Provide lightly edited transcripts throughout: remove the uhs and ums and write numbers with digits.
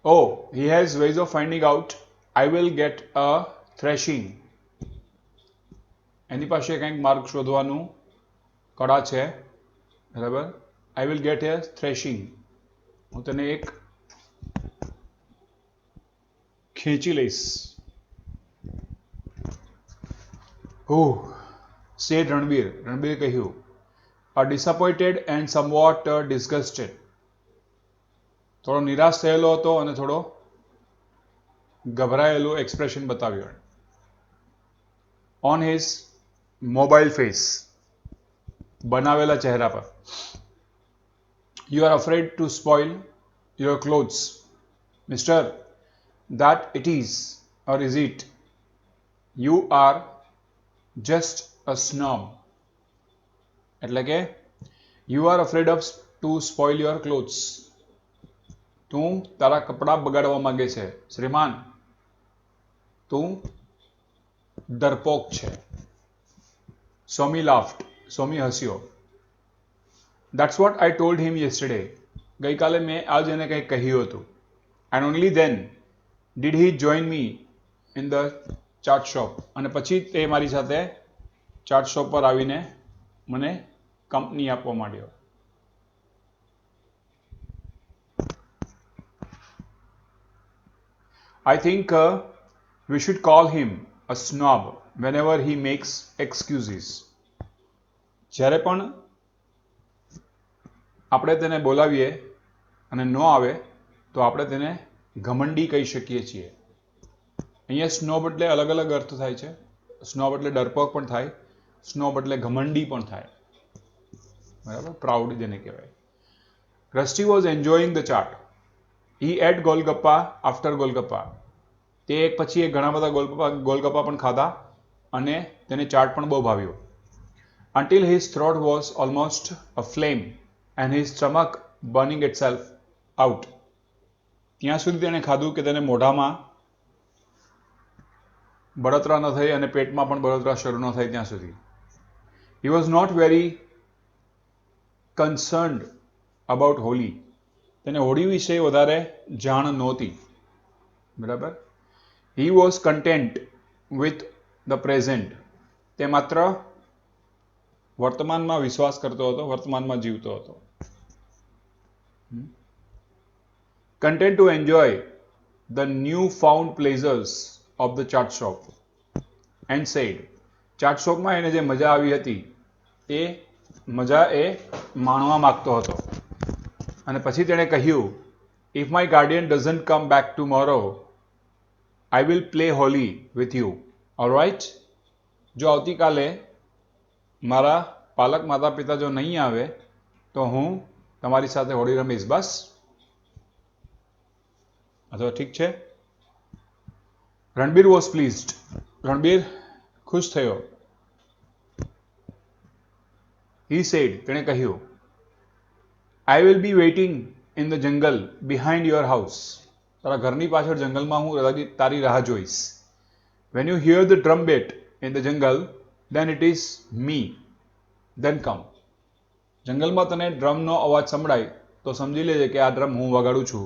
Oh, he has ways of finding out. I will get a thrashing. એની પાસે કંઈક માર્ગ શોધવાનું કળા છે, બરાબર. I will get A threshing. હું તને એક ખેંચી લઈશ. ઓહ, said રણબીર. રણબીરે કહ્યું. Disappointed and somewhat disgusted. થોડો નિરાશ થયેલો હતો અને થોડો ગભરાયેલું એક્સપ્રેશન બતાવ્યું ઓન હિઝ મોબાઈલ ફેસ, બનાવેલા ચહેરા પર. You are afraid to spoil your clothes, mister. that it is, or is it? You are just a snob. એટલે કે you are afraid of to spoil your clothes. તું તારા કપડા બગાડવા માંગે છે, શ્રીમાન. તું ડરપોક છે. સોમી laughed. સોમી હસ્યો. That's what I told him yesterday. ગઈકાલે મેં આજ એને કંઈક કહ્યું હતું. And only then did he join me in the chaat shop. અને પછી તે મારી સાથે ચાટ શોપ પર આવીને મને કંપની આપવા માંડ્યો. I think we should call him a snob whenever he makes excuses. જ્યારે પણ આપણે તેને બોલાવીએ અને ન આવે તો આપણે તેને ઘમંડી કહી શકીએ છીએ. અહીંયા સ્નોબ એટલે અલગ અલગ અર્થ થાય છે. સ્નોબ એટલે ડરપોક પણ થાય, સ્નોબ એટલે ઘમંડી પણ થાય, બરાબર. પ્રાઉડ જેને કહેવાય. Rusty was enjoying the chaat. He ate golgappa after golgappa. તે એક પછી એક ઘણા બધા ગોલગપ્પા પણ ખાધા અને તેને ચાટ પણ બહુ ભાવ્યો. until his throat was almost aflame and his stomach burning itself out. ત્યાં સુધી તેણે ખાધું કે તેને મોઢામાં બળતરા ન થઈ અને પેટમાં પણ બળતરા શરૂ ન થાય ત્યાં સુધી. He was not very concerned about Holi. તેને હોળી વિશે વધારે જાણ નહોતી, બરાબર. He was content with the present. તે માત્ર વર્તમાનમાં વિશ્વાસ કરતો હતો, વર્તમાનમાં જીવતો હતો. Content to enjoy the new found pleasures of the chaat shop and said. Chaat શોપમાં એને જે મજા આવી હતી એ મજા એ માણવા માગતો હતો. અને પછી તેણે કહ્યું, if my guardian doesn't come back tomorrow, I will play Holi with you. All right? જો આવતીકાલે મારા પાલક માતા પિતા જો નહીં આવે તો હું તમારી સાથે હોળી રમીશ, બસ. અથવા ઠીક છે. Ranbir was pleased. રણબીર ખુશ થયો. He said. તેણે કહ્યું, I will be waiting in the jungle behind your house. તારા ઘરની પાછળ જંગલમાં હું તારી રાહ જોઈશ. When you hear the drum beat in the jungle, then it is me. Then come. જંગલમાં તને ડ્રમનો અવાજ સંભળાય તો સમજી લેજે કે આ ડ્રમ હું વગાડું છું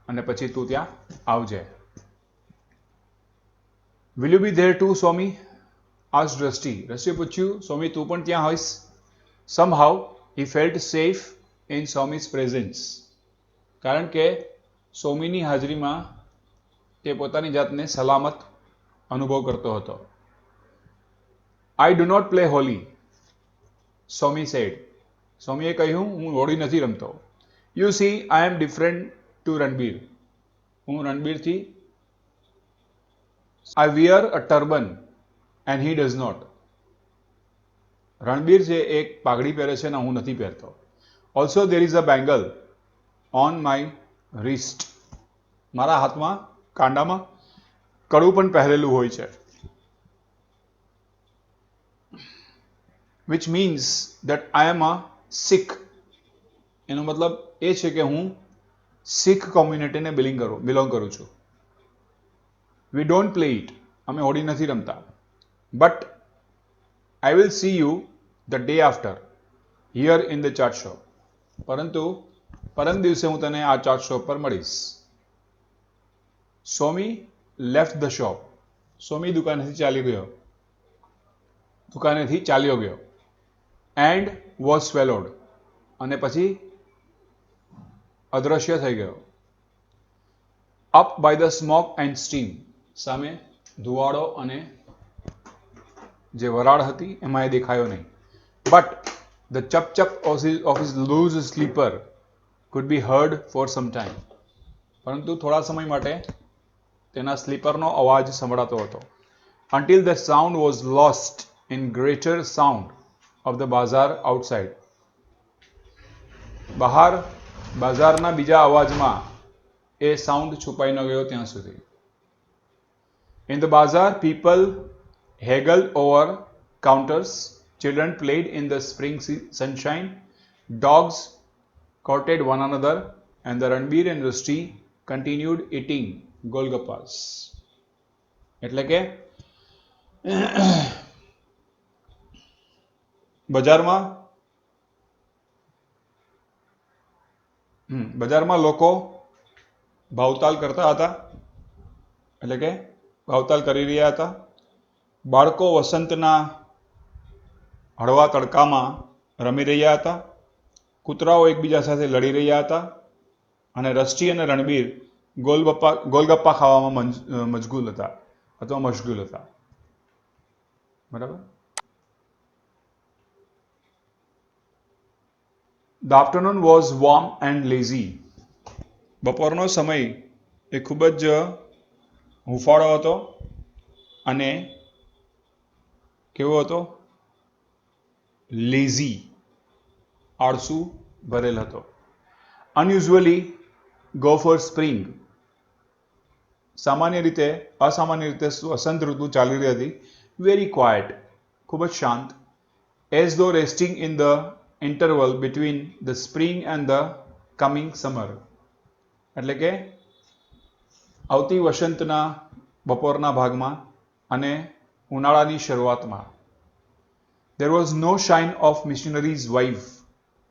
અને પછી તું ત્યાં આવજે. Will you be there too, Swami? asked Rusty. રસ્ટીએ પૂછ્યું, સ્વામી તું પણ ત્યાં હોઈશ? Somehow he felt safe in Swami's presence. કારણ કે સ્વામીની હાજરીમાં તે પોતાની જાતને સલામત અનુભવ કરતો હતો. I do not play Holi, Swami said. સ્વામીએ કહ્યું, હું હોળી નથી રમતો. You see, I am different to Ranbir. હું રણબીરથી I wear a turban and he does not. Ranbir છે એક પાઘડી પહેરે છે ને હું નથી પહેરતો. Also there is a bangle on my wrist. મારા હાથમાં કાંડામાં કડું પણ પહેરેલું હોય છે. Which means that I am a Sikh. એનો મતલબ એ છે કે હું સિખ કોમ્યુનિટીને બિલોંગ કરું છું. We don't play it. અમે હોળી નથી રમતા. But I will see you the day after here in the chat shop. પરંતુ પરમ દિવસે હું તને આ ચાટ શોપ પર મળીશ. સોમી લેફ્ટ ધ શોપ. સોમી દુકાનેથી ચાલ્યો ગયો. એન્ડ વોઝ સ્વેલોડ, અને પછી અદ્રશ્ય થઈ ગયો. Up by the smoke and steam, સામે ધુવાડો અને જે વરાળ હતી એમાં એ દેખાયો નહીં. But the chap of his loose slipper could be heard for some time, પરંતુ થોડા સમય માટે તેના સ્લીપરનો અવાજ સંભળાતો હતો. until the sound was lost in greater sound of the bazaar outside. બહાર બાજારના બીજા અવાજમાં એ સાઉન્ડ છુપાઈ ન ગયો ત્યાં સુધી. In the bazaar, people haggled over counters, children played in the spring sunshine, dogs courted one another, and the Ranbir and Rusty continued eating golgappas. એટલે કે બજારમાં લોકો ભાવતાલ કરતા હતા, એટલે કે ભાવતાલ કરી રહ્યા હતા. બાળકો વસંતના હળવા તડકામાં રમી રહ્યા હતા. કૂતરાઓ એકબીજા સાથે લડી રહ્યા હતા. અને રસ્ટી અને રણબીર ગોલગપ્પા ખાવામાં મશગુલ હતા. બરાબર. The afternoon was warm and lazy. બપોરનો સમય એ ખૂબ જ હુંફાળો હતો અને કેવો હતો? લેઝી, આળસુ ભરેલ હતો. અનયુઝ્યુઅલી ગો ફોર સ્પ્રિંગ, અસામાન્ય રીતે વસંત ઋતુ ચાલી રહી હતી. વેરી ક્વાયટ, ખૂબ જ શાંત. એઝ ધો resting in the interval between the spring and the coming summer, એટલે કે આવતી વસંતના બપોરના ભાગમાં અને ઉનાળાની શરૂઆતમાં. There was no sign of missionary's wife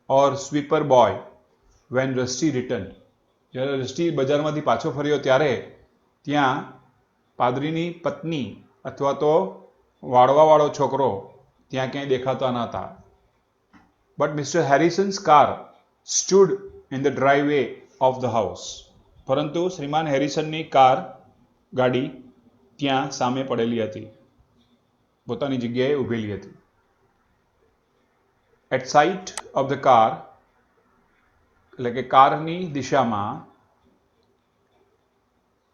or sweeper boy when Rusty returned. જ્યારે રસ્ટી બજારમાંથી પાછો ફર્યો ત્યારે ત્યાં પાદરીની પત્ની અથવા તો વાળવાવાળો છોકરો ત્યાં ક્યાંય દેખાતા ન હતા. But Mr. Harrison's car stood in the driveway of the house. પરંતુ શ્રીમાન હેરિસનની ગાડી ત્યાં સામે પડેલી હતી, પોતાની જગ્યાએ ઊભેલી હતી. At sight of the car, એટલે કે કારની દિશામાં,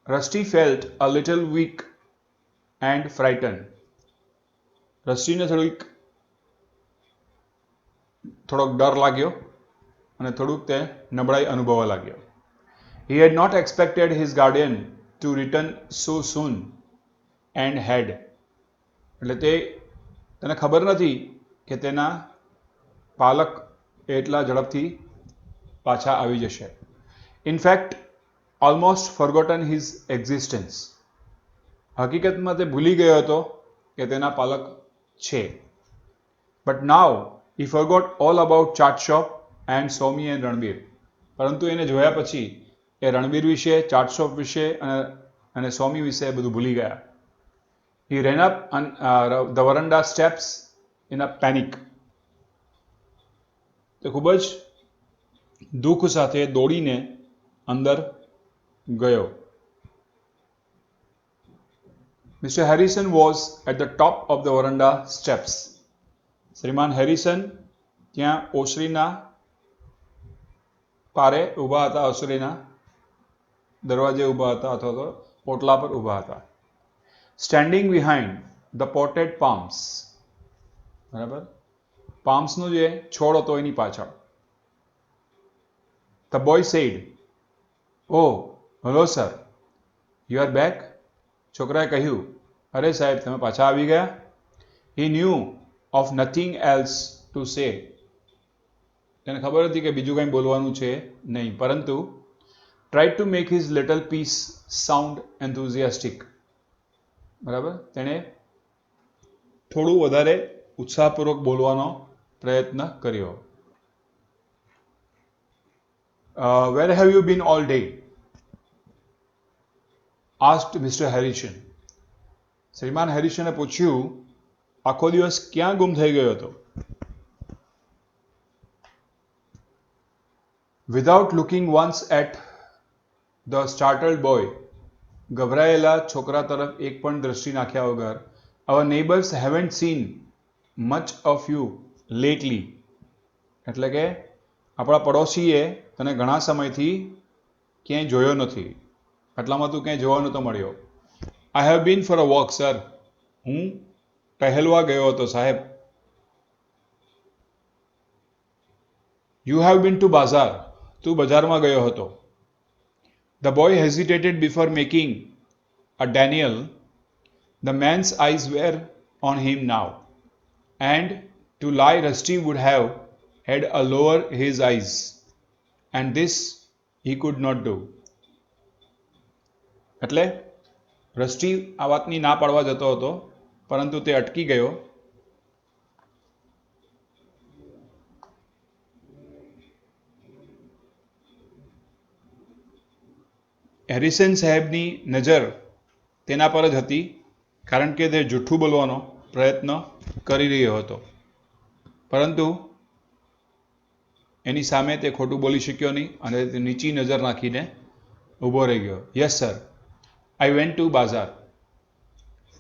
Rusty felt a little weak and frightened. રસ્ટીને થોડોક ડર લાગ્યો અને થોડુંક તે નબળાઈ અનુભવવા લાગ્યો. He had not expected his guardian to return so soon and had, એટલે તેને ખબર નથી કે તેના પાલક એટલા ઝડપથી પાછા આવી જશે. In fact almost forgotten his existence, હકીકતમાં તે ભૂલી ગયો હતો કે તેના પાલક છે. But now he forgot all about chaat shop and Somi and Ranbir. પરંતુ એને જોયા પછી એ રણબીર વિશે, ચાટ શોપ વિશે અને સોમી વિશે બધું ભૂલી ગયા. He ran up the veranda steps in a panic. તે ખૂબ જ દુઃખ સાથે દોડીને અંદર ગયો. Mister Harrison was at the top of the veranda steps. શ્રીમાન હેરિસન ત્યાં ઓસરીના પારે ઊભા હતા, ઓસરીના દરવાજે ઊભા હતા અથવા તો પોટલા પર ઊભા હતા. Standing behind the potted palms, બરાબર, પામ્સનો જે છોડ હતો એની પાછળ. The boy said, oh hello sir, you are back. છોકરાએ કહ્યું, અરે સાહેબ, તમે પાછા આવી ગયા. He knew of nothing else to say. તેને ખબર હતી કે બીજું કંઈ બોલવાનું છે નહીં, પરંતુ try to make his little piece sound enthusiastic. બરાબર, તેણે થોડું વધારે ઉત્સાહપૂર્વક બોલવાનો પ્રયત્ન કર્યો. Where have you been all day? asked Mr. Harrison. શ્રીમાન હેરિસને પૂછ્યું, આખો દિવસ ક્યાં ગુમ થઈ ગયો હતો? Without looking once at the startled boy, ગભરાયેલા છોકરા તરફ એક પણ દ્રષ્ટિ નાખ્યા વગર, our neighbors haven't seen much of you lately. એટલે કે આપણા પડોશીએ તને ઘણા સમયથી ક્યાંય જોયો નથી, એટલામાં તું ક્યાંય જોવા નહોતો મળ્યો. I have been for a walk, sir. હું ટહેલવા ગયો હતો, સાહેબ. You have been to bazaar. તું બજારમાં ગયો હતો. The boy hesitated before making a Daniel. The man's eyes were on him now, and to lie Rusty would have had a lower his eyes, and this he could not do. એટલે rusty આ વાતની ના પાડવા જતો હતો, પરંતુ તે અટકી ગયો. હેરિસન સાહેબની નજર તેના પર જ હતી, કારણ કે તે જૂઠું બોલવાનો પ્રયત્ન કરી રહ્યો હતો, પરંતુ એની સામે તે ખોટું બોલી શક્યો નહીં અને તે નીચી નજર નાખીને ઊભો રહી ગયો. Yes sir, I went to bazaar.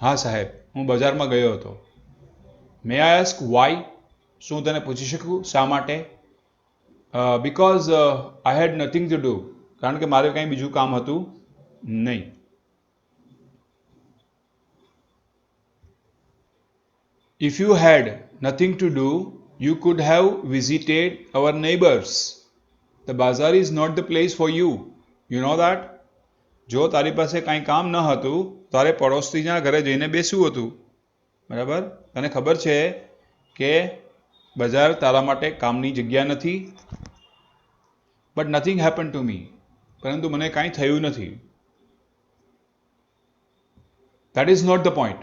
હા સાહેબ, હું બજારમાં ગયો હતો. May I ask why? શું તને પૂછી શકું શા માટે? Because I had nothing to do. કારણ કે મારે કંઈ બીજું કામ હતું નહીં. If you had nothing to do, you could have visited our neighbors. The bazaar is not the place for you. You know that? જો તારી પાસે કાંઈ કામ ન હતું, તારે પડોશીના ઘરે જઈને બેસવું હતું, બરાબર? તને ખબર છે કે બજાર તારા માટે કામની જગ્યા નથી. But nothing happened to me. પરંતુ મને કાંઈ થયું નથી. That is not the point,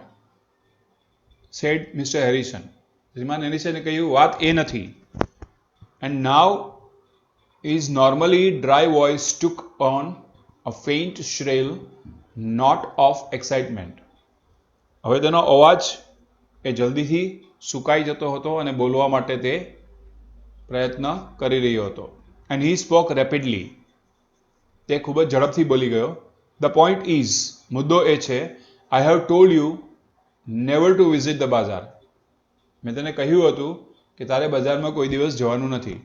said Mr. Harrison. શ્રીમાન હેરિસને કહ્યું, વાત એ નથી. And now his normally dry voice took on a faint shrill note of excitement. હવે તેનો અવાજ એ જલ્દીથી સુકાઈ જતો હતો અને બોલવા માટે તે પ્રયત્ન કરી રહ્યો હતો. And he spoke rapidly. તે ખૂબ જ ઝડપથી બોલી ગયો. The point is, મુદ્દો એ છે, I have told you never to visit the bazaar. મેં તને કહ્યું હતું કે તારે બજારમાં કોઈ દિવસ જવાનું નથી.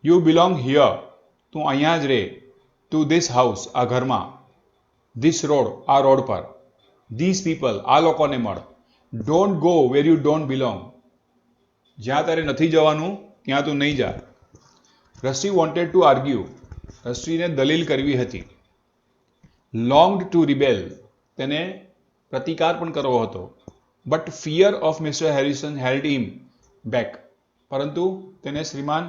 You belong here. તું અહીંયા જ રહે. To this house, આ ઘરમાં. This road, આ રોડ પર. These people, આ લોકોને મળ. Don't go where you don't belong. જ્યાં તારે નથી જવાનું ત્યાં તું નહીં જા. Rusty wanted to argue. રસ્ટીને દલીલ કરવી હતી. Longed to rebel. તેને પ્રતિકાર પણ કરવો હતો. But fear of Mr. Harrison held him back. પરંતુ તેને શ્રીમાન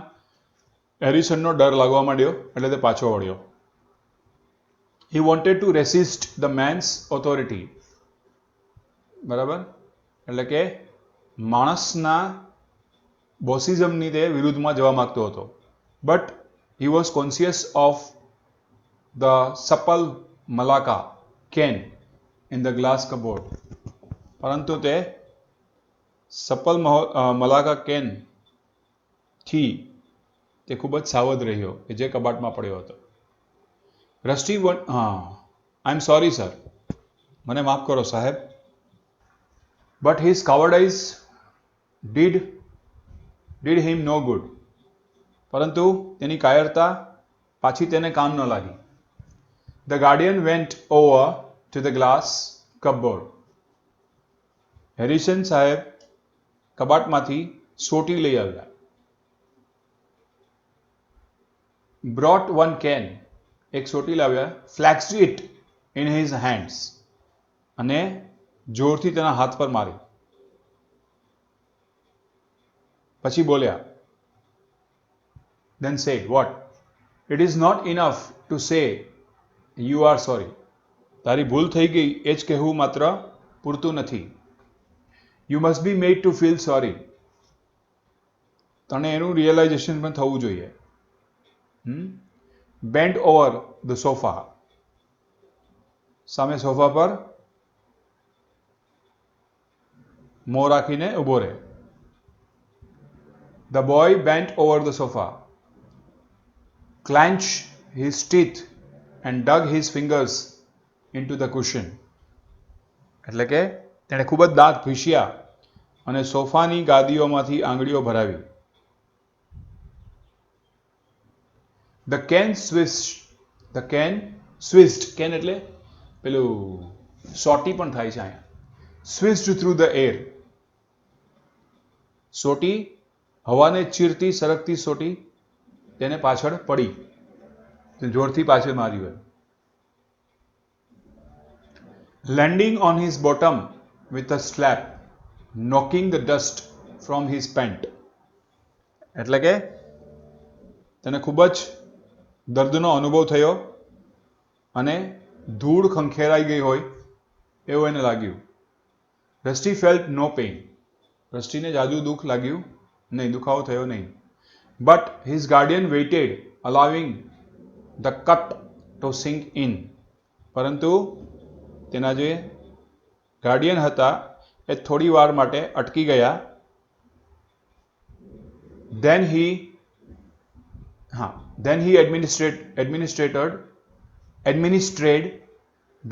હેરિસનનો ડર લાગવા માંડ્યો, એટલે તે પાછો વળ્યો. He wanted to resist the man's authority. બરાબર? એટલે કે માણસના બોસિઝમની તે વિરુદ્ધમાં જવા માંગતો હતો. But he was conscious of the supple Malacca can in the glass cupboard. પરંતુ તે સપલ મલાકા કેન થી તે ખૂબ જ સાવધ રહ્યો કે જે કબાટમાં પડ્યો હતો. Rusty I am sorry sir. મને માફ કરો સાહેબ. But his cowardice did him no good. પરંતુ તેની કાયરતા પાછી તેને કામ ન લાગી. The guardian went over to the glass cupboard. Harrison સાહેબ કબાટમાંથી સોટી લઈ આવ્યા. Brought one can. એક સોટી લાવ્યા. Flexed it in his hands. અને જોરથી તેના હાથ પર મારી. પછી બોલ્યા. Then said, what? It is not enough to say you are sorry. તારી ભૂલ થઈ ગઈ એ જ કહેવું માત્ર પૂરતું નથી. You must be made to feel sorry. તને એનું રિયલાઇઝેશન પણ થવું જોઈએ. Bend over the sofa. સામે સોફા પર મોં રાખીને ઊભો રહે. The boy bent over the sofa, clenched his teeth and dug his fingers into the cushion. એટલે કે તેણે ખૂબ જ દાંત ભીષ્યા અને સોફાની ગાદીઓમાંથી આંગળીઓ ભરાવી. The can swished, can એટલે પેલું સોટી પણ થાય છે અહીંયા. Swished through the air. સોટી હવાને ચીરતી સરકતી સોટી તેને પાછળ પડી, જોરથી પાછળ માર્યું હોય. Landing on his bottom with a slap, knocking the dust from his pant. એટલે કે તેને ખૂબ જ દર્દનો અનુભવ થયો અને ધૂળ ખંખેરાઈ ગઈ હોય એવું એને લાગ્યું. Rusty felt no pain. રસ્ટીને જાજુ દુઃખ લાગ્યું નહીં, દુખાવો થયો નહીં. But his guardian waited, allowing the cut to sink in. પરંતુ તેના જે ગાર્ડિયન હતા એ થોડી વાર માટે અટકી ગયા. Then he administered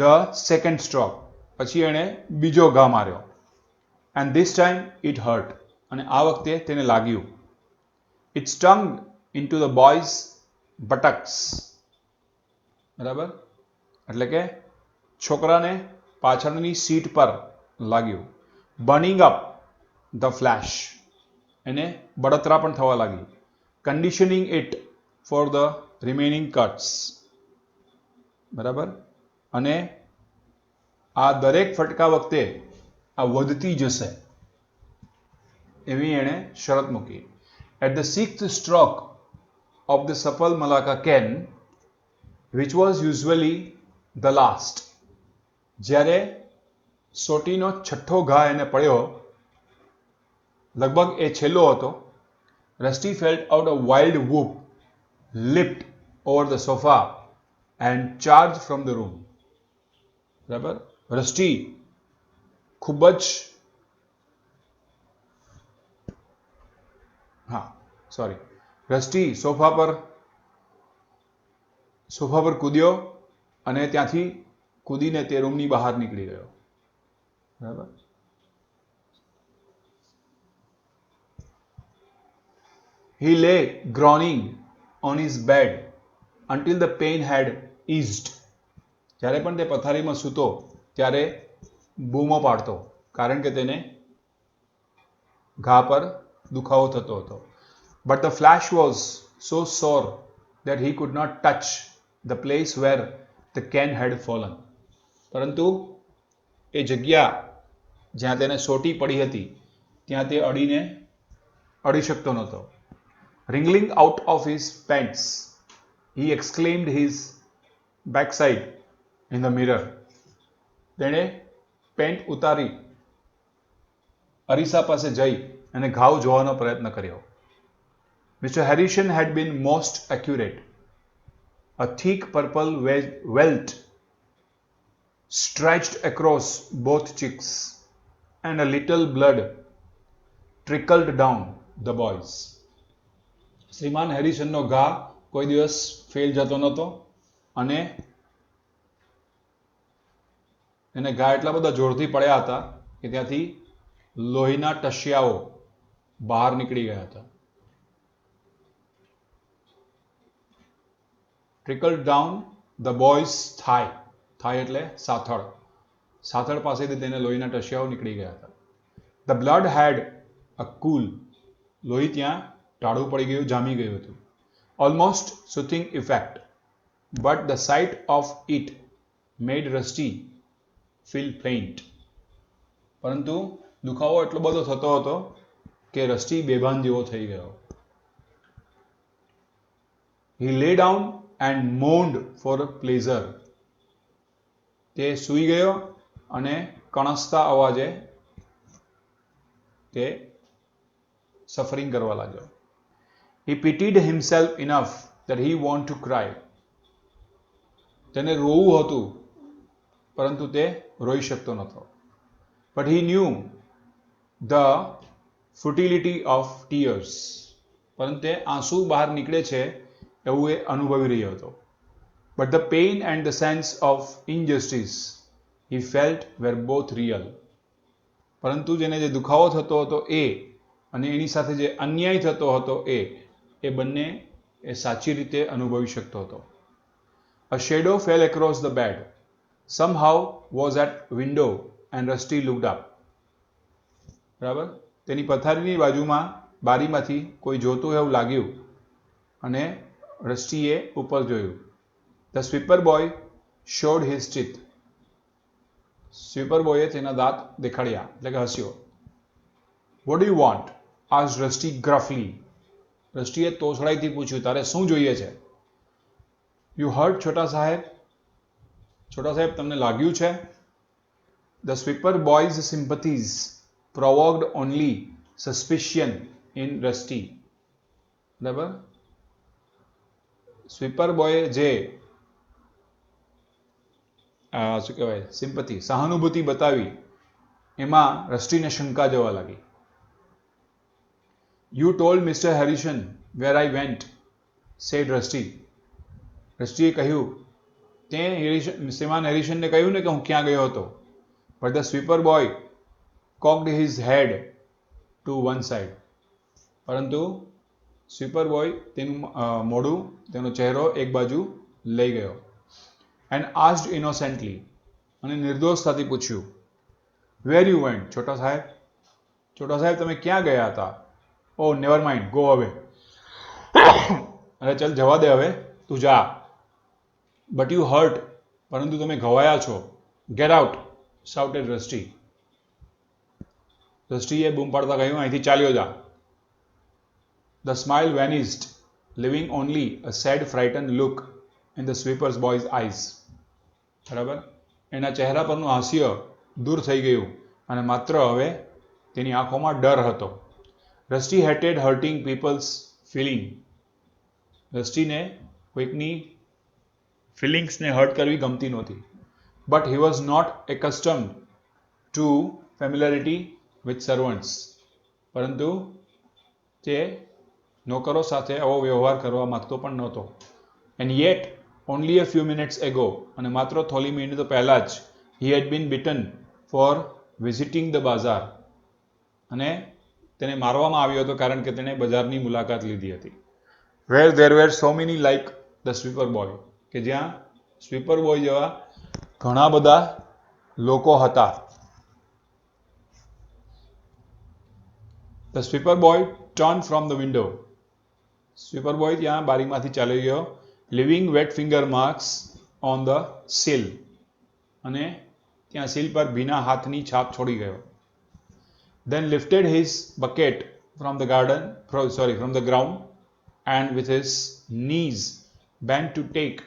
the second stroke. પછી એણે બીજો ઘા માર્યો. And this time it hurt. અને આ વખતે તેને લાગ્યું. It stung into the boy's buttocks. બરાબર, એટલે કે છોકરાને પાછળની સીટ પર લાગ્યું. Burning up the flesh. એને બળતરા પણ થવા લાગી. Conditioning it for the remaining cuts. બરાબર, અને આ દરેક ફટકા વખતે આ વધતી જશે એવી એણે શરત મૂકી. At the sixth stroke of the Safal Malacca can, which was usually the last, જ્યારે સોટીનો છઠ્ઠો ઘા એને પડ્યો, લગભગ એ છેલ્લો હતો, Rusty felt out a wild whoop, leaped over the sofa and charged from the room. બરાબર, રસ્ટી ખૂબ જ રસ્ટી સોફા પર કૂદ્યો અને ત્યાંથી કૂદીને તે રૂમની બહાર નીકળી ગયો. બરાબર, he lay groaning on his bed until the pain had eased. જ્યારે પણ તે પથારીમાં સૂતો ત્યારે બૂમો પાડતો, કારણ કે તેને ઘા પર દુખાવો થતો હતો. But the flesh was so sore that he could not touch the place where the can had fallen. પરંતુ એ જગ્યા જ્યાં તેને સોટી પડી હતી ત્યાં તે અડી શકતો નહોતો. Wriggling out of his pants, he exclaimed his backside in the mirror. તેણે પેન્ટ ઉતારી અરીસા પાસે જઈ અને ઘાવ જોવાનો પ્રયત્ન કર્યો. Mr. Harrison had been most accurate. A thick purple welt stretched across both cheeks and a little blood trickled down the boys. શ્રીમાન હેરિસનનો ઘા કોઈ દિવસ ફેલ જતો નહોતો અને એને ઘા એટલા બધા જોરથી પડ્યા હતા કે ત્યાંથી લોહીના ટશિયાઓ બહાર નીકળી ગયા હતા. Trickled down the boy's thigh. Thigh એટલે સાથળ. સાથળ પાસેથી તેને લોહીના ટશિયાઓ નીકળી ગયા હતા. The blood had a cool. લોહી ત્યાં ટાળું પડી ગયું, જામી ગયું હતું. Almost soothing effect. But the sight of it made Rusty feel faint. પરંતુ દુખાવો એટલો બધો થતો હતો કે રસ્ટી બેભાન જેવો થઈ ગયો. He lay down and moaned for pleasure. તે સૂઈ ગયો અને કણસતા અવાજે તે સફરિંગ કરવા લાગ્યો. He pitied himself enough that he wanted to cry. તેને રોવું હતું પરંતુ તે રોઈ શકતો નહોતો. But he knew the futility of tears, પરંતુ તે આંસુ બહાર નીકળે છે એવું એ અનુભવી રહ્યો હતો. But the pain and the sense of injustice he felt were both real, પરંતુ જેને જે દુખાવો થતો હતો એ અને એની સાથે જે અન્યાય થતો હતો એ બંને એ સાચી રીતે અનુભવી શકતો હતો. A shadow fell across the bed. Somehow was at window and Rusty looked up. બરાબર, તેની પથારીની બાજુમાં બારીમાંથી કોઈ જોતું એવું લાગ્યું અને રસ્ટીએ ઉપર જોયું. The sweeper boy showed his teeth. Sweeper બોયે તેના દાંત દેખાડ્યા એટલે કે હસ્યો. What do you want? asked Rusty gruffly. રસ્ટીએ તોછડાઈથી પૂછ્યું, તારે શું જોઈએ છે? You heard, છોટા સાહેબ? છોટા સાહેબ, તમને લાગ્યું છે? The sweeper boy's sympathies provoked only suspicion in Rusty. બરાબર, સ્વીપર બોયે જે શું કહેવાય સિમ્પથી સહાનુભૂતિ બતાવી એમાં રસ્ટીને શંકા જવા લાગી. You told Mr. Harrison where I went, said Rusty. રસ્ટીએ કહ્યું, તે શ્રીમાન હેરિસનને કહ્યું ને કે હું ક્યાં ગયો હતો. But the sweeper boy cocked his head to one side. પરંતુ સ્વીપર બોય તેનું મોઢું, તેનો ચહેરો એક બાજુ લઈ ગયો. And asked innocently, અને નિર્દોષતાથી પૂછ્યું, Where you went, છોટા સાહેબ? છોટા સાહેબ, તમે ક્યાં ગયા હતા? Oh, never mind, go away. અરે ચાલ જવા દે હવે, તું જા. But you hurt, પરંતુ તમે ઘવાયા છો. Get out, shouted Rusty. રસ્ટીએ બૂમ પાડતા કહ્યું, અહીંથી ચાલ્યો જા. The smile vanished, leaving only a sad, frightened look in the sweeper's boy's eyes. બરાબર, એના ચહેરા પરનું હાસ્ય દૂર થઈ ગયું અને માત્ર હવે તેની આંખોમાં ડર હતો. Rusty hated hurting people's feeling. રસ્ટીને કોઈકની ફિલિંગ્સને હર્ટ કરવી ગમતી નહોતી. But he was not accustomed to familiarity with servants, પરંતુ તે નોકરો સાથે આવો વ્યવહાર કરવા માંગતો પણ નહોતો. And yet only a few minutes ago, અને માત્ર થોડી મિનિટો પહેલા જ he had been beaten for visiting the bazaar, અને તેને મારવામાં આવ્યો હતો કારણ કે તેણે બજારની મુલાકાત લીધી હતી. Where there were so many like the sweeper boy, કે જ્યાં સ્વીપર બોય જેવા ઘણા બધા લોકો હતા. The sweeper boy turned from the window. Sweeper boy ત્યાં બારીમાંથી ચાલી ગયો. Leaving wet finger marks on the sill, અને ત્યાં સીલ પર ભીના હાથની છાપ છોડી ગયો. Then lifted his bucket from the ground and with his knees bent to take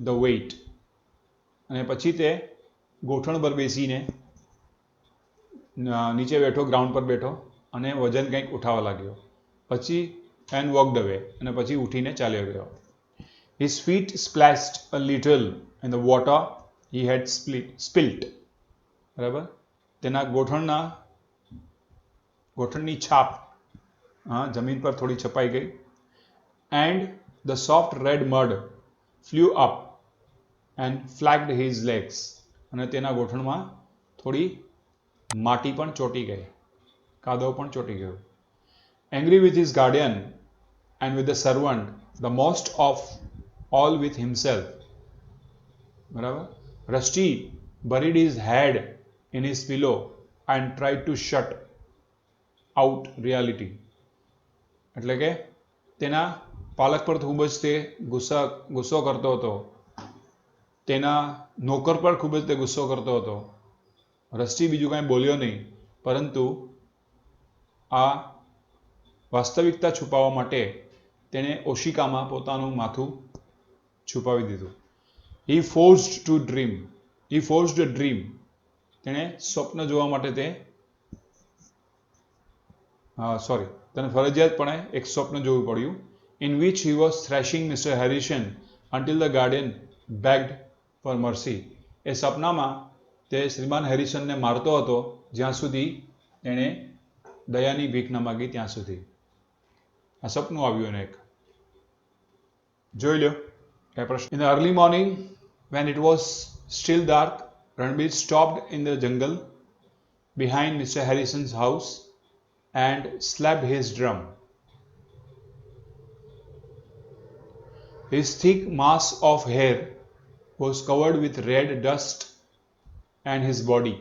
the weight. અને પછી તે ગોઠણ પર બેસીને નીચે બેઠો, ગ્રાઉન્ડ પર બેઠો અને વજન કંઈક ઉઠાવવા લાગ્યો. પછી and walked away, અને પછી ઉઠીને ચાલ્યો ગયો. His feet splashed a little in the water he had spilt. બરાબર, તેના ગોઠણની છાપ જમીન પર થોડી છપાઈ ગઈ. And the soft red mud flew up and flagged his legs. અને તેના ગોઠણમાં થોડી માટી પણ ચોટી ગઈ, કાદવ પણ ચોટી ગયો. Angry with his guardian and with the servant, the most of all with himself. બરાબર, Rusty buried his head in his pillow and tried to shut out reality. એટલે કે તેના પાલક પર ખૂબ જ તે ગુસ્સો કરતો હતો, તેના નોકર પર ખૂબ જ તે ગુસ્સો કરતો હતો. રસ્ટી બીજું કાંઈ બોલ્યો નહીં, પરંતુ આ વાસ્તવિકતા છુપાવવા માટે તેણે ઓશિકામાં પોતાનું માથું છુપાવી દીધું. He forced a dream. તેણે સ્વપ્ન જોવા માટે તેને ફરજિયાતપણે એક સ્વપ્ન જોવું પડ્યું. In which he was thrashing Mr. Harrison until the guardian begged for mercy. એ સપનામાં તે શ્રીમાન હેરિસનને મારતો હતો જ્યાં સુધી તેણે દયાની ભીખ ન માગી ત્યાં સુધી. આ સપનું આવ્યું એને એક. જોઈ લો કઈ પ્રશ્ન. In the early morning when it was still dark, Ranbir stopped in the jungle behind Mr. Harrison's house and slapped his drum. His thick mass of hair was covered with red dust and his body,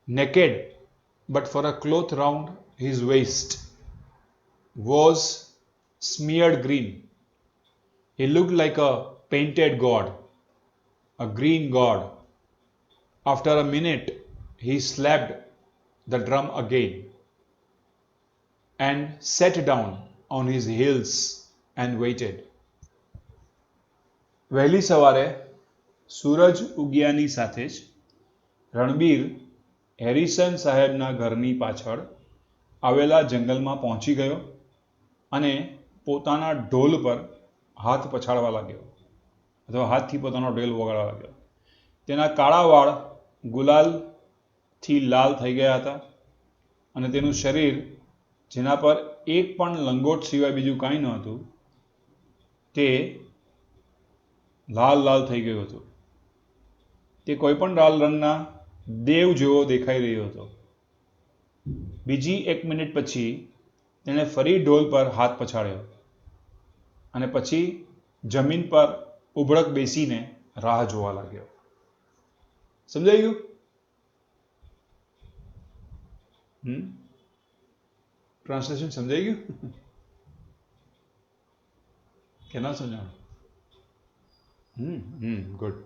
naked but for a cloth round his waist, was smeared green. He looked like a painted god, a green god. After a minute, he slapped the drum again and sat down on his heels and waited. વહેલી સવારે સૂરજ ઉગ્યાની સાથે જ Ranbir Harrison સાહેબના ઘરની પાછળ આવેલા જંગલમાં પહોંચી ગયો અને પોતાના ઢોલ પર હાથ પછાડવા लाग्યો અથવા હાથથી પોતાનો ઢોલ વગાડવા લાગ્યો. તેના કાળા વાળ ગુલાલથી લાલ થઈ ગયા હતા અને તેનું શરીર જેના પર એક પણ લંગોટ સિવાય બીજું કાંઈ ન હતું તે લાલ લાલ થઈ ગયું હતું. તે કોઈ પણ લાલ રંગના દેવ જેવો દેખાઈ રહ્યો હતો. બીજી 1 મિનિટ પછી તેણે ફરી ઢોલ પર હાથ પછાડ્યો અને પછી જમીન પર ઉભળક બેસીને રાહ જોવા લાગ્યો. સમજાઈ ગયું? ટ્રાન્સલેશન સમજાઈ ગયું કે ના સમજાણું? Good.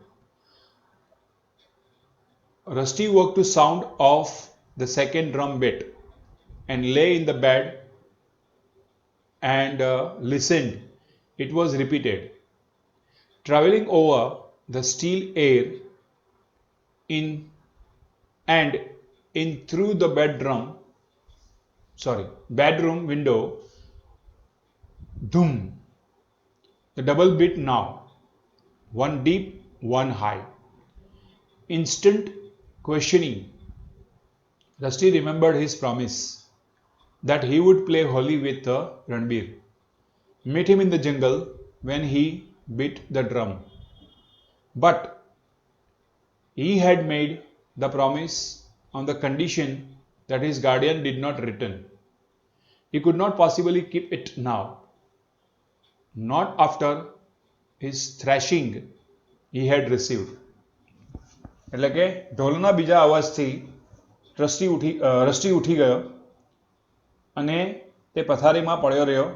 Rusty woke to sound of the second drum beat and lay in the bed and listened. It was repeated. Traveling over the still air in and in through the bedroom window, dhum. The double beat now. One deep, one high. Instant questioning. Rusty remembered his promise that he would play Holi with Ranbir. Meet him in the jungle when he beat the drum. But he had made the promise on the condition that his guardian did not return. He could not possibly keep it now. Not after his thrashing he had received. એટલે કે ઢોલના બીજા અવાજથી rusty ઉઠી ગયો અને તે પથારીમાં પડ્યો રહ્યો.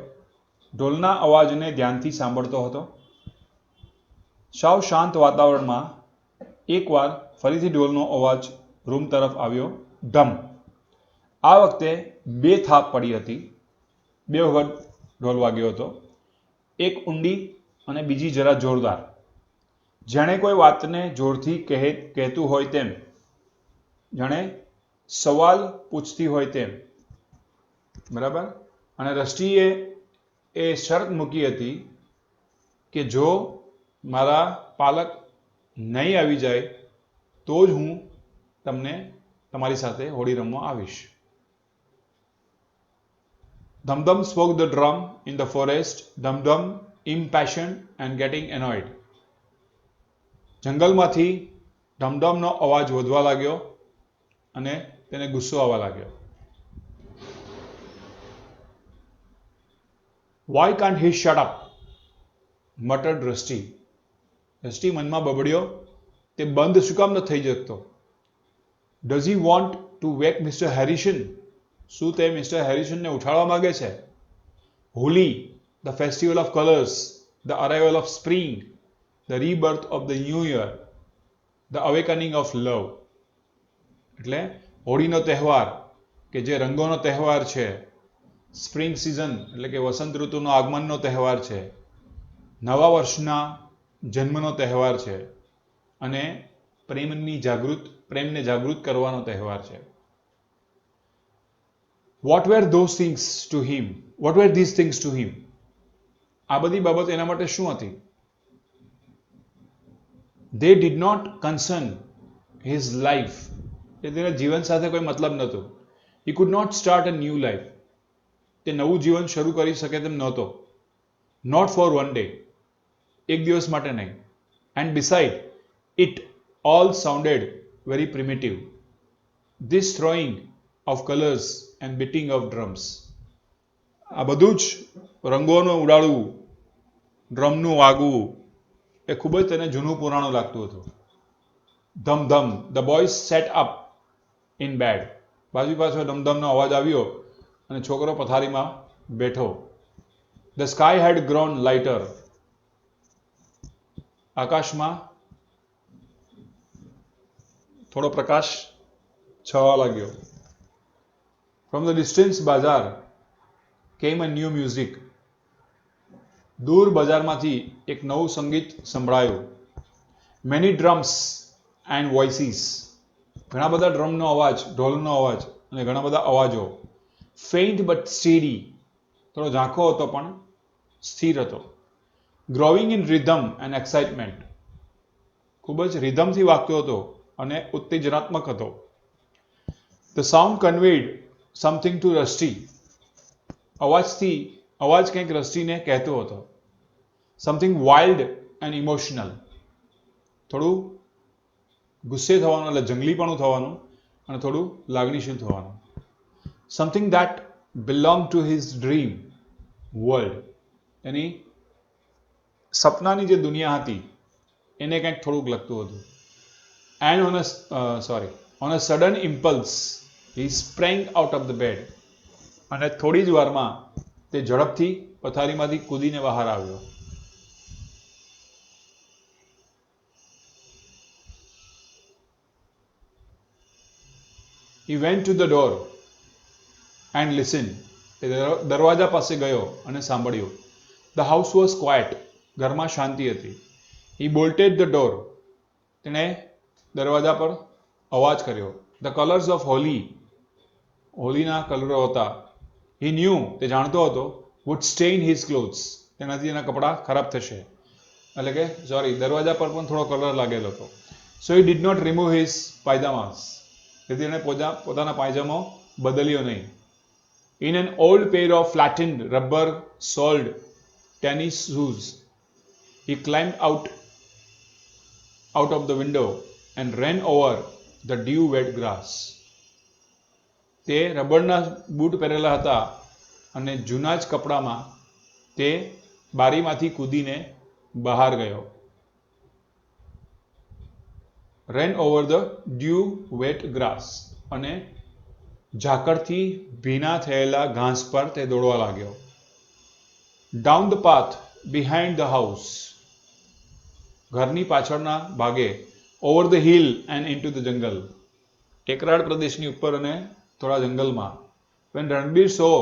ઢોલના અવાજને ધ્યાનથી સાંભળતો હતો. સાવ શાંત વાતાવરણમાં એકવાર ફરીથી ઢોલનો અવાજ રૂમ તરફ આવ્યો. ઢમ. આ વખતે 2 થાપ પડી હતી. 2 વખત ઢોલ વાગ્યો હતો. એક ઊંડી અને બીજી જરા જોરદાર. જાણે કોઈ વાતને જોરથી કહેતું હોય તેમ, જાણે સવાલ પૂછતી હોય તેમ. બરાબર? અને રસ્ટીએ એ શરત મૂકી હતી કે જો મારા પાલક નહીં આવી જાય તો જ હું તમારી સાથે હોળી રમવા આવીશ. Dum-Dum spoke the drum in the forest. Dum-Dum impassioned and getting annoyed. જંગલમાંથી ધમધમનો અવાજ વધવા લાગ્યો અને તેને ગુસ્સો આવવા લાગ્યો. Why can't he shut up? muttered Rusty. Rusty મનમાં બબડ્યો, તે બંધ શું કામ ન થઈ શકતો? Does he want to wake Mr. Harrison? શું તે મિસ્ટર હેરિસનને ઉઠાડવા માંગે છે? Holi, the festival of colors, the arrival of spring, the rebirth of the new year, the awakening of love. એટલે હોળીનો તહેવાર કે જે રંગોનો તહેવાર છે, સ્પ્રિંગ સિઝન એટલે કે વસંત ઋતુનો આગમનનો તહેવાર છે, નવા વર્ષના જન્મનો તહેવાર છે અને પ્રેમને જાગૃત કરવાનો તહેવાર છે. What were these things to him? આ બધી બાબત એના માટે શું હતી? They did not concern his life. એ તેના જીવન સાથે કોઈ મતલબ નહોતો. He could not start a new life. તે નવું જીવન શરૂ કરી શકે તેમ નહોતો. Not for one day. એક દિવસ માટે નહીં. And beside, it all sounded very primitive. This throwing of colors and beating of drums. આ બધું જ રંગોનું ઉડાડવું, ડ્રમનું વાગવું, એ ખૂબ જ તેને જૂનું પુરાણું લાગતું હતું. ધમધમ, the boys sat up in bed. બાજુ પાછો ધમધમનો અવાજ આવ્યો અને છોકરો પથારીમાં બેઠો. The sky had grown lighter. આકાશમાં થોડો પ્રકાશ છવા લાગ્યો. ફ્રોમ ધ ડિસ્ટન્સ બાજાર કેમ અ ન્યૂ મ્યુઝિક. દૂર બજારમાંથી એક નવું સંગીત સંભળાયું. Many drums and voices. ઘણા બધા ડ્રમનો અવાજ, ઢોલનો અવાજ અને ઘણા બધા અવાજો. Faint but steady. થોડો ઝાંખો હતો પણ સ્થિર હતો. Growing in rhythm and excitement. ખૂબ જ રિધમથી વાગતો હતો અને ઉત્તેજનાત્મક હતો. The sound conveyed something to Rusty. અવાજ કંઈક રસ્ટીને કહેતો હતો. Something wild and emotional. થોડું ગુસ્સે થવાનું એટલે જંગલીપણું થવાનું અને થોડું લાગણીશીલ થવાનું. Something that belong to his dream world. એની સપનાની જે દુનિયા હતી એને કંઈક થોડુંક લગતું હતું. And on a sudden impulse he sprang out of the bed. અને થોડી જ વારમાં તે ઝડપથી પથારીમાંથી કૂદીને બહાર આવ્યો. He went to the door and listened. તે દરવાજા પાસે ગયો અને સાંભળ્યું. The house was quiet. ઘરમાં શાંતિ હતી. He bolted the door. તેણે દરવાજા પર અવાજ કર્યો. The colors of holy. હોલીના કલરો હતા. He knew. તે જાણતો હતો. Would stain his clothes. તેનાથી એના કપડાં ખરાબ થશે. એટલે કે દરવાજા પર પણ થોડો કલર લાગેલો હતો. So he did not remove his pajamas. તેથી એણે પોતાના પાયજામો બદલ્યો નહીં. In an old pair of flattened rubber soled tennis shoes, he climbed out of the window and ran over the dew wet grass. તે રબરના boot પહેરેલા હતા અને જૂના જ કપડામાં તે બારીમાંથી કૂદીને બહાર ગયો. Ran over the dew wet grass. અને ઝાકળથી ભીના થયેલા ઘાસ પર તે દોડવા લાગ્યો. Down the path behind the house. ઘરની પાછળના ભાગે. Over the hill and into the jungle. ટેકરાળ પ્રદેશની ઉપર અને થોડા જંગલમાં. When Ranbir saw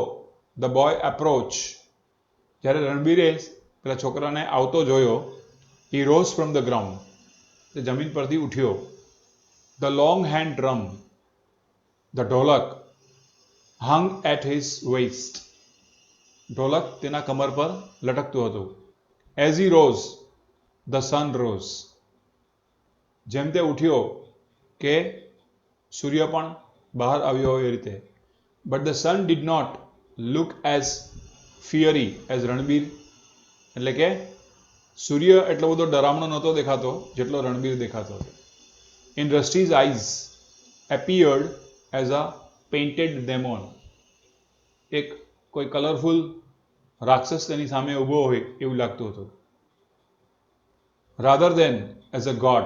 the boy approach. જ્યારે રણબીરે પેલા છોકરાને આવતો જોયો. He rose from the ground. તે જમીન પરથી ઉઠ્યો. The long hand drum, the ઢોલક, hung at his waist. ઢોલક તેના કમર પર લટકતું હતું. As he rose, the sun rose. જેમ તે ઉઠ્યો કે સૂર્ય પણ બહાર આવ્યો હોય એ રીતે. But the sun did not look as fiery as Ranbir. એટલે કે સૂર્ય એટલો બધો ડરામણો નહોતો દેખાતો જેટલો રણબીર દેખાતો હતો. In Rusty's eyes appeared as a painted demon. એક કોઈ કલરફુલ રાક્ષસ તેની સામે ઊભો હોય એવું લાગતું હતું. Rather than as a god.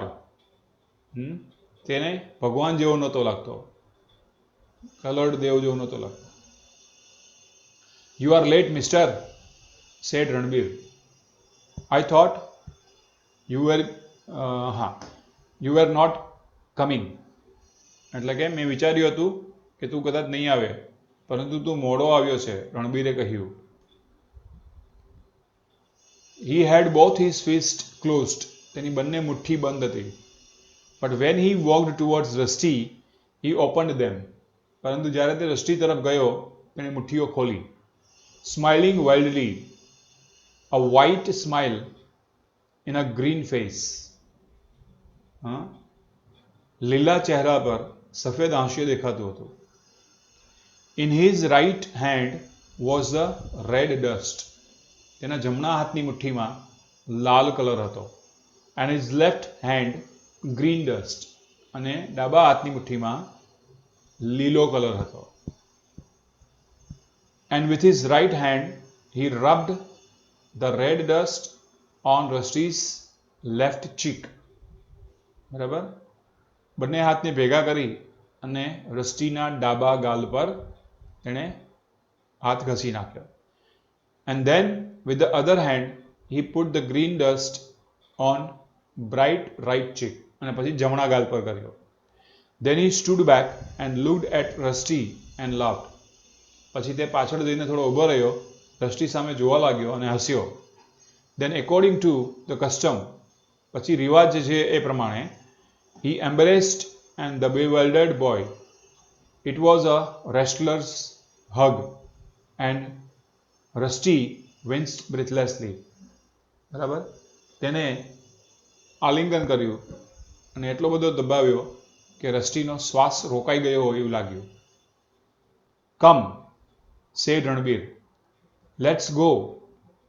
તેને ભગવાન જેવો નહોતો લાગતો. કલર્ડ દેવ જેવો નહોતો લાગતો. You are late, mister, said Ranbir. I thought you were not coming. એટલે કે મેં વિચાર્યું હતું કે તું કદાચ નહીં આવે, પરંતુ તું મોડો આવ્યો છે, રણબીરે કહ્યું. He had both his fists closed. તેની બંને મુઠ્ઠી બંધ હતી. But when he walked towards Rusty, he opened them. પરંતુ જ્યારે તે રસ્ટી તરફ ગયો, તેણે મુઠ્ઠીઓ ખોલી. Smiling wildly, a white smile in a green face. લીલા ચહેરા પર સફેદ હાસ્ય દેખાતું હતું. In his right hand was the red dust. તેના જમણા હાથની મુઠ્ઠીમાં લાલ કલર હતો. And his left hand green dust. અને ડાબા હાથની મુઠ્ઠીમાં લીલો કલર હતો. And with his right hand he rubbed the red dust on Rusty's left cheek. બરાબર, બંને હાથને ભેગા કરી અને રસ્ટીના ડાબા ગાલ પર તેણે હાથ ઘસી નાખ્યો. And then with the other hand he put the green dust on bright right cheek. અને પછી જમણા ગાલ પર કર્યો. Then he stood back and looked at Rusty and laughed. પછી તે પાછળ જઈને થોડો ઊભો રહ્યો, રસ્ટી સામે જોવા લાગ્યો અને હસ્યો. Then according to the custom, પછી રિવાજ જે છે એ પ્રમાણે, he embraced and the bewildered boy. It was a wrestler's hug and Rusty winced breathlessly. બરાબર, તેને આલિંગન કર્યું અને એટલો બધો દબાવ્યો કે રસ્ટીનો શ્વાસ રોકાઈ ગયો હોય એવું લાગ્યું. કમ, said Ranbir, let's go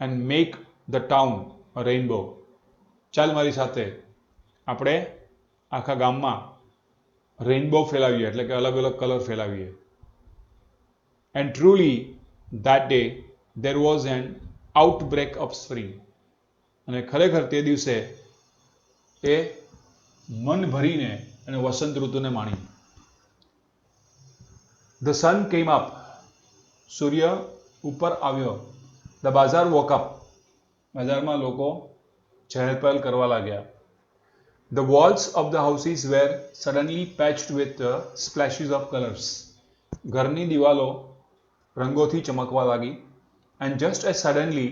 and make the town a rainbow. ચાલ મારી સાથે, આપણે આખા ગામમાં રેઇનબો ફેલાવીએ, એટલે કે અલગ અલગ કલર ફેલાવીએ. And truly that day there was an outbreak of spring. અને ખરેખર તે દિવસે એ મન ભરીને અને વસંત ઋતુને માણી. ધ સન કેમ અપ. સૂર્ય ઉપર આવ્યો. The Bazar woke up. બજારમાં લોકો ચહેલપહેલ કરવા લાગ્યા. The walls of the houses were suddenly patched with splashes of colors. ઘરની દિવાલો રંગોથી ચમકવા લાગી. And just as suddenly,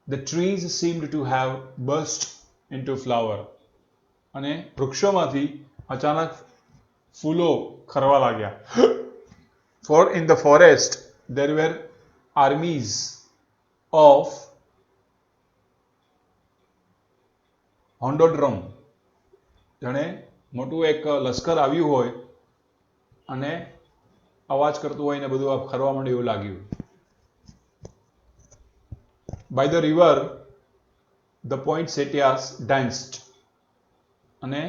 the trees seemed to have burst into flower. અને વૃક્ષોમાંથી અચાનક ફૂલો ખરવા લાગ્યા. For in the forest there were armies of હોન્ડોડ્રમ. જાણે મોટું એક લશ્કર આવ્યું હોય અને અવાજ કરતું હોય ને બધું ખરવા માંડ્યું એવું લાગ્યું. By the river the poinsettias danced. અને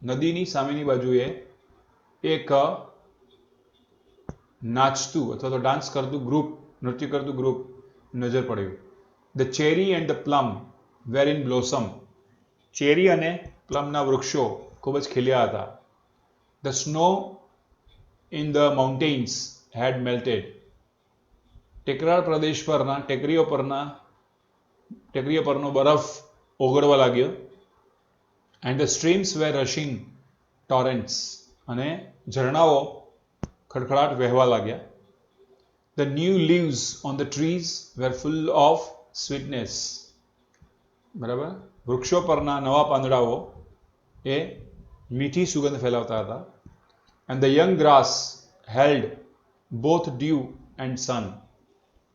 નદીની સામેની બાજુએ એક નાચતું અથવા તો ડાન્સ કરતું ગ્રુપ, નૃત્ય કરતું ગ્રુપ નજર પડ્યું. The cherry and the plum were in blossom. Cherry અને પ્લમના વૃક્ષો ખૂબ જ ખીલ્યા હતા. The snow in the mountains had melted. ટેકરાળ પ્રદેશ પરના ટેકરીઓ પરનો બરફ ઓગળવા લાગ્યો. And the streams were rushing torrents. અને ઝરણાઓ ખડખડાટ વહેવા લાગ્યા. The new leaves on the trees were full of sweetness. બરાબર, વૃક્ષો પરના નવા પાંદડાઓ એ મીઠી સુગંધ ફેલાવતા હતા. And the young grass held both dew and sun.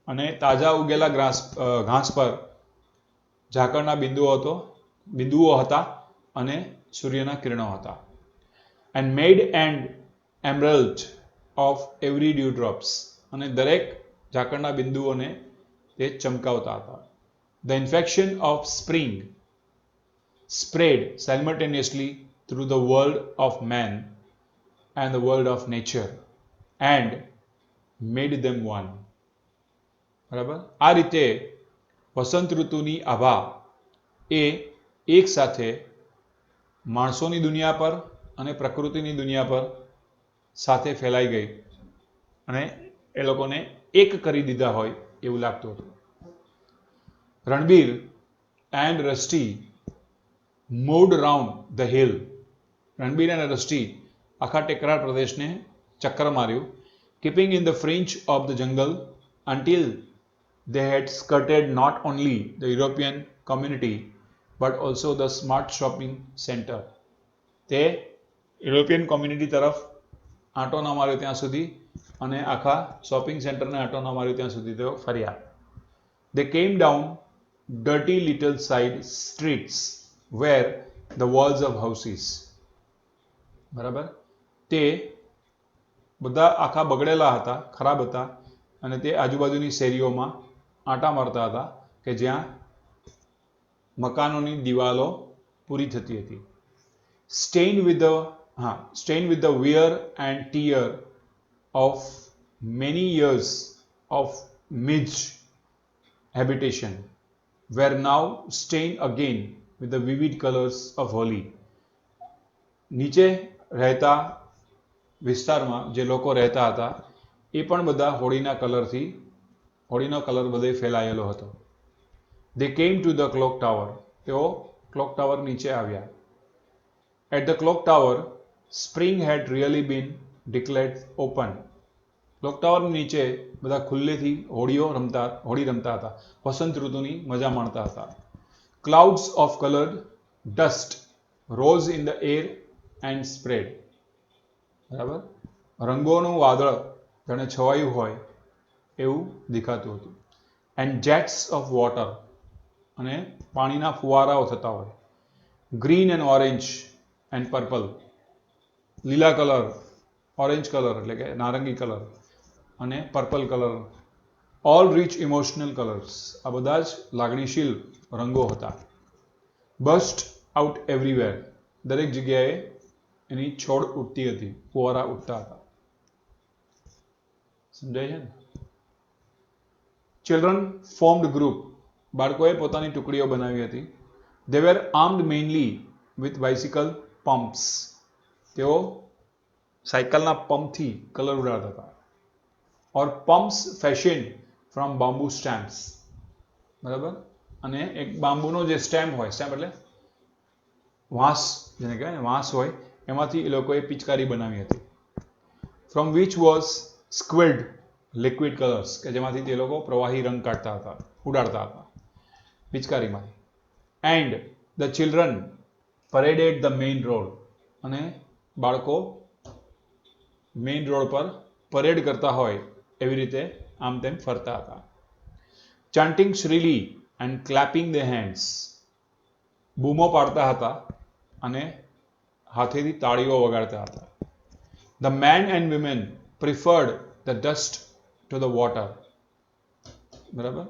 અને તાજા ઉગેલા ઘાસ પર ઝાકળના બિંદુઓ હતા અને સૂર્યના કિરણો હતા. And made and emerald of every dew drops. અને દરેક ઝાકળના બિંદુઓને તે ચમકાવતા હતા. The infection of spring spread simultaneously through the world of man and the world of nature and made them one. બરાબર, આ રીતે વસંત ઋતુની આભા એ એક સાથે માણસોની દુનિયા પર અને પ્રકૃતિની દુનિયા પર સાથે ફેલાઈ ગઈ અને એ લોકોને એક કરી દીધા હોય એવું લાગતું હતું. Ranbir and rusty moved round the hill. Ranbir અને રસ્ટી આખા ટેકરાળ પ્રદેશને ચક્કર માર્યું. keeping in the fringe of the jungle until they had skirted not only the European community but also the smart shopping center. તે યુરોપિયન કોમ્યુનિટી તરફ આંટો ન માર્યો ત્યાં સુધી અને આખા શોપિંગ સેન્ટરને આંટો ન માર્યો ત્યાં સુધી તેઓ ફર્યા. They came down dirty little side streets where the walls of houses. બરાબર, તે બધા આખા બગડેલા હતા, ખરાબ હતા, અને તે આજુબાજુની શેરીઓમાં આંટા મારતા હતા કે જ્યાં મકાનોની દિવાલો પૂરી થતી હતી. Stained with the wear and tear of many years of midge habitation were now stained again with the vivid colors of Holi. નીચે રહેતા વિસ્તારમાં જે લોકો રહેતા હતા એ પણ બધા હોળીનો કલર બધે ફેલાયેલો હતો. They came to the clock tower. તેઓ ક્લોક ટાવર નીચે આવ્યા. At the clock tower, spring had really been declared open. Clock tower નીચે બધા ખુલ્લેથી હોળી રમતા હતા, વસંત ઋતુની મજા માણતા હતા. Clouds of colored dust rose in the air and spread. બરાબર, રંગોનું વાદળ જાણે છવાયું હોય એવું દેખાતું હતું. And jets of water, અને પાણીના ફુવારાઓ થતા હોય. Green and orange and purple, લીલા કલર, ઓરેન્જ કલર એટલે કે નારંગી કલર, અને purple colour, all rich emotional colours, આ બધા જ લાગણીશીલ રંગો હતા. બસ્ટ આઉટ એવરીવેર, દરેક જગ્યાએ એની છોડ ઉઠતી હતી, ફુવારા ઉઠતા હતા. સમજાય છે ને? ચિલ્ડ્રન ફોર્મ્ડ ગ્રુપ, બાળકોએ પોતાની ટુકડીઓ બનાવી હતી. They were armed mainly with bicycle pumps. તેઓ સાયકલના પંપથી કલર ઉડાડતા હતા. Or pumps fashioned from bamboo stamps. બરાબર, અને એક બાંબુનો જે સ્ટેમ્પ હોય, સ્ટેમ્પ એટલે વાંસ, જેને કહેવાય ને વાંસ હોય, એમાંથી એ લોકોએ પિચકારી બનાવી હતી. From which was squid liquid colors, કે જેમાંથી તે લોકો પ્રવાહી રંગ કાઢતા હતા, ઉડાડતા હતા પિચકારીમાંથી. And the children paraded the main road. અને બાળકો મેઇન રોડ પર પરેડ કરતા હોય એવી રીતે આમ તેમ ફરતા હતા. Chanting shrilly and clapping their hands. બૂમો પાડતા હતા અને હાથેથી તાળીઓ વગાડતા હતા. The men and women preferred the dust to the water. બરાબર,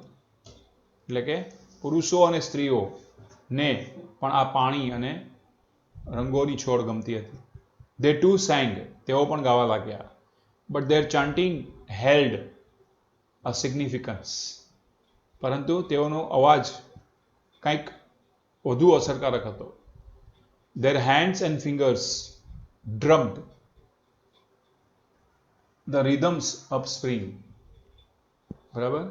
એટલે કે પુરુષો અને સ્ત્રીઓને પણ આ પાણી અને રંગોની છોડ ગમતી હતી. They too sang, તેઓ પણ ગાવા લાગ્યા. But their chanting held a significance. પરંતુ તેઓનો અવાજ કંઈક વધુ અસરકારક હતો. Their hands and fingers drummed the rhythms of spring. બરાબર,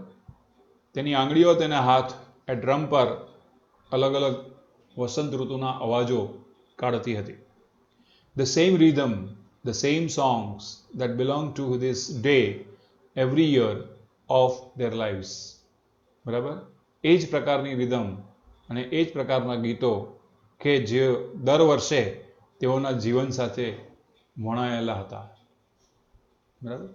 તેની આંગળીઓ, તેના હાથ એ ડ્રમ પર અલગ અલગ વસંત ઋતુના અવાજો કાઢતી હતી. The same rhythm, the same songs that belong to this day every year of their lives. બરાબર, એ જ પ્રકારની રિધમ અને એ જ પ્રકારના ગીતો કે જે દર વર્ષે તેઓના જીવન સાથે વણાયેલા હતા. બરાબર.